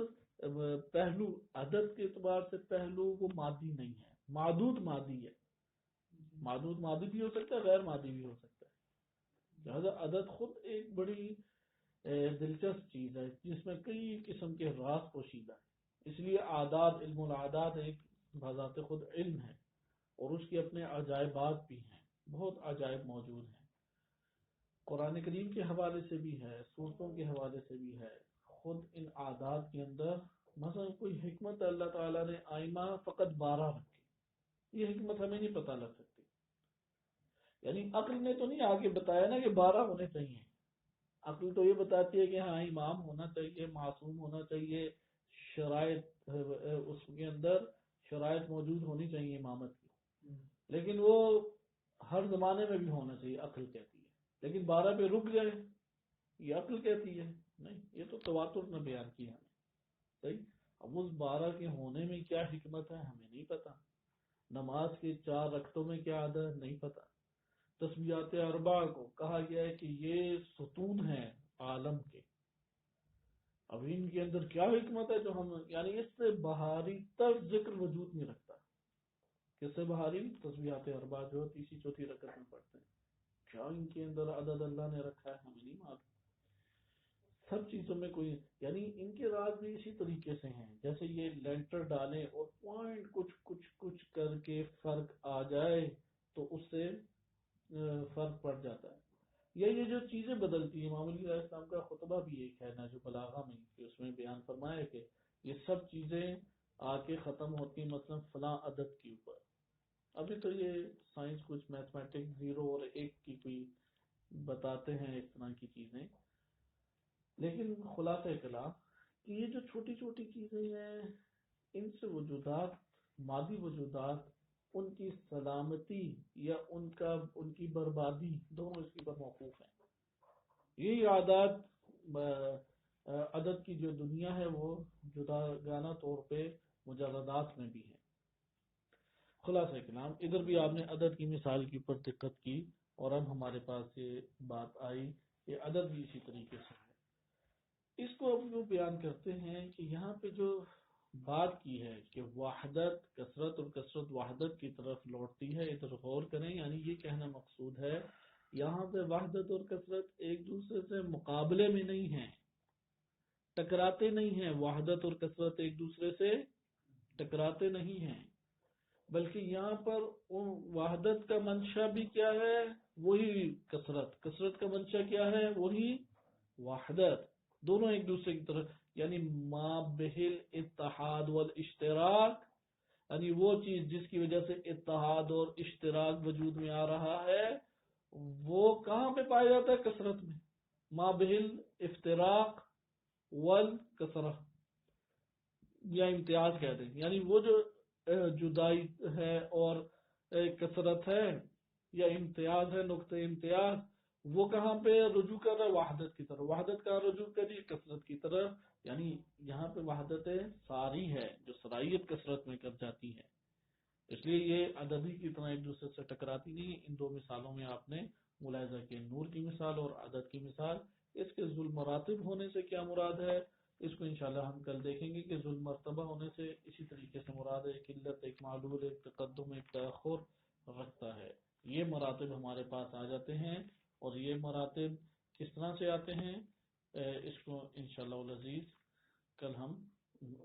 پہلو عدد کے اعتبار سے پہلو وہ مادی نہیں ہے، معدود مادی ہے۔ معدود مادی بھی ہو سکتا ہے، غیر مادی بھی ہو سکتا ہے۔ لہذا عدد خود ایک بڑی دلچسپ چیز ہے جس میں کئی قسم کے راز پوشیدہ ہے۔ اس لیے اعداد، علم العداد ایک بذات خود علم ہے، اور اس کے اپنے عجائبات بھی ہیں، بہت عجائب موجود ہیں۔ قرآن کریم کے حوالے سے بھی ہے، سورتوں کے حوالے سے بھی ہے۔ خود ان اعداد کے اندر مثلا کوئی حکمت اللہ تعالیٰ نے آئمہ فقط 12 رکھے، یہ حکمت ہمیں نہیں پتہ لگ سکتی، یعنی عقل نے تو نہیں آگے بتایا نا کہ 12 ہونے چاہیے۔ عقل تو یہ بتاتی ہے کہ ہاں امام ہونا چاہیے، معصوم ہونا چاہیے، شرائط اس کے اندر شرائط موجود ہونی چاہیے امامت کی، لیکن وہ ہر زمانے میں بھی ہونا چاہیے، عقل کہتی ہے۔ لیکن 12 پہ رک جائے یہ عقل کہتی ہے نہیں، یہ تو تواتر نے بیان کیا ہمیں، صحیح۔ اب اس 12 کے ہونے میں کیا حکمت ہے ہمیں نہیں پتا، نماز کے 4 رکعتوں میں کیا عدد نہیں پتا، تسبیحات اربع کو کہا گیا ہے کہ یہ ستون ہیں عالم کے، اب ان کے اندر کیا حکمت ہے جو ہم، یعنی اس سے بہاری تر ذکر وجود نہیں رکھتا۔ کس سے بہاری؟ تسبیحات اربع جو تیسری چوتھی رکعت میں پڑھتے ہیں، کیا ان کے اندر عدد اللہ نے رکھا ہے ہمیں نہیں معلوم۔ سب چیزوں میں کوئی، یعنی ان کے راز بھی اسی طریقے سے ہیں، جیسے یہ لینٹر ڈالیں اور پوائنٹ کچھ کر کے فرق آ جائے تو اس سے فرق پڑ جاتا ہے، یا یہ جو چیزیں بدلتی ہیں۔ امام علیہ السلام کا خطبہ بھی ایک ہے نہج البلاغہ میں کہ اس میں بیان فرمایا کہ یہ سب چیزیں آ کے ختم ہوتی ہیں، مثلا فلاں عدد کے اوپر۔ ابھی تو یہ سائنس کچھ میتھمیٹکس 0 اور 1 کی کوئی بتاتے ہیں اس طرح کی چیزیں، لیکن خلاصہ کلام کہ یہ جو چھوٹی چھوٹی چیزیں ہیں ان سے وجودات، مادی وجودات، ان کی سلامتی یا ان کی بربادی دونوں اس کے پر موقوف ہیں۔ یہی عدد کی جو دنیا ہے وہ جداگانہ طور پہ مجردات میں بھی ہے۔ خلاصہ کلام ادھر بھی آپ نے عدد کی مثال کے اوپر دقت کی، اور اب ہمارے پاس یہ بات آئی کہ عدد بھی اسی طریقے سے ہے۔ اس کو اب وہ بیان کرتے ہیں کہ یہاں پہ جو بات کی ہے کہ وحدت کثرت اور کثرت وحدت کی طرف لوٹتی ہے، ادھر غور کریں، یعنی یہ کہنا مقصود ہے یہاں پہ وحدت اور کثرت ایک دوسرے سے مقابلے میں نہیں ہیں، ٹکراتے نہیں ہیں، وحدت اور کثرت ایک دوسرے سے ٹکراتے نہیں ہیں، بلکہ یہاں پر وحدت کا منشا بھی کیا ہے؟ وہی کثرت، کثرت کا منشا کیا ہے؟ وہی وحدت، دونوں ایک دوسرے کی طرف، یعنی ما بہل اتحاد والاشتراک، یعنی وہ چیز جس کی وجہ سے اتحاد اور اشتراک وجود میں آ رہا ہے وہ کہاں پہ پایا جاتا ہے؟ کثرت میں۔ ما بہل افتراق والکثرہ، یا امتیاز کہتے ہیں، یعنی وہ جو جدائی ہے اور کثرت ہے یا امتیاز ہے، نقطہ امتیاز، وہ کہاں پہ رجوع کر رہا ہے؟ وحدت کی طرف۔ وحدت کہاں رجوع کر رہی ہے؟ کثرت کی طرف، یعنی یہاں پہ وحدت ساری ہے جو صلاحیت کثرت میں کر جاتی ہے، اس لیے یہ عددی کی طرح ایک دوسرے سے ٹکراتی نہیں ہے۔ ان دو مثالوں میں آپ نے ملاحظہ کیا، نور کی مثال اور عدد کی مثال۔ اس کے ذل مراتب ہونے سے کیا مراد ہے اس کو انشاءاللہ ہم کل دیکھیں گے کہ ذل مرتبہ ہونے سے اسی طریقے سے مراد ہے، ایک علت، ایک معلول، ایک تقدم، ایک تأخر رکھتا ہے۔ یہ مراتب ہمارے پاس آ جاتے ہیں، اور یہ مراتب کس طرح سے آتے ہیں؟ اس کو انشاءاللہ العزیز کل ہم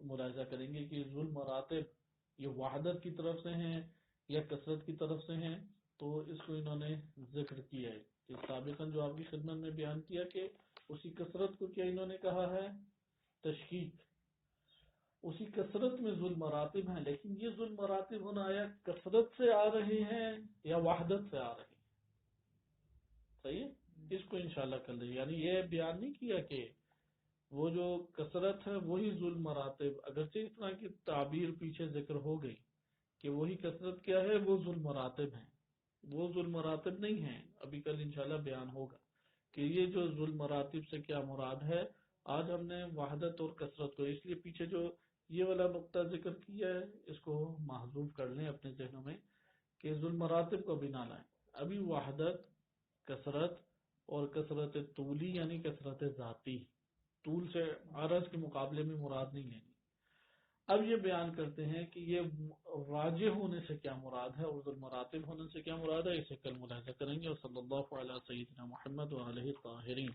ملاحظہ کریں گے کہ ذل مراتب یہ وحدت کی طرف سے ہیں یا کثرت کی طرف سے ہیں. تو اس کو انہوں نے ذکر کیا ہے کہ سابقاً جو آپ کی خدمت میں بیان کیا کہ اسی کثرت کو کیا انہوں نے کہا ہے تشکیک. اسی کثرت میں ذل مراتب ہیں، لیکن یہ ذل مراتب ہونا یا کثرت سے آ رہے ہیں یا وحدت سے آ رہے ہیں. صحیح ہے، اس کو انشاءاللہ کل دیں. یعنی یہ بیان نہیں کیا کہ وہ جو کثرت ہے وہی ذل مراتب، اگرچہ اس طرح کی تعبیر پیچھے ذکر ہو گئی کہ وہی کثرت کیا ہے وہ ذل مراتب ہیں. وہ ذل مراتب نہیں ہیں، ابھی کل انشاءاللہ بیان ہوگا کہ یہ جو ذل مراتب سے کیا مراد ہے. آج ہم نے وحدت اور کثرت کو، اس لیے پیچھے جو یہ والا نقطہ ذکر کیا ہے اس کو محذوف کر لیں اپنے ذہنوں میں کہ ذل مراتب کو بھی نہ لائیں. ابھی وحدت، کثرت اور کثرت طولی یعنی کثرت ذاتی، طول سے عرض کے مقابلے میں مراد نہیں لینی. اب یہ بیان کرتے ہیں کہ یہ راجح ہونے سے کیا مراد ہے اور ذل مراتب ہونے سے کیا مراد ہے. اسے کل ملاحظہ کریں گے. اور صلی اللہ علیہ سیدنا محمد وعلیہ الطاہرین.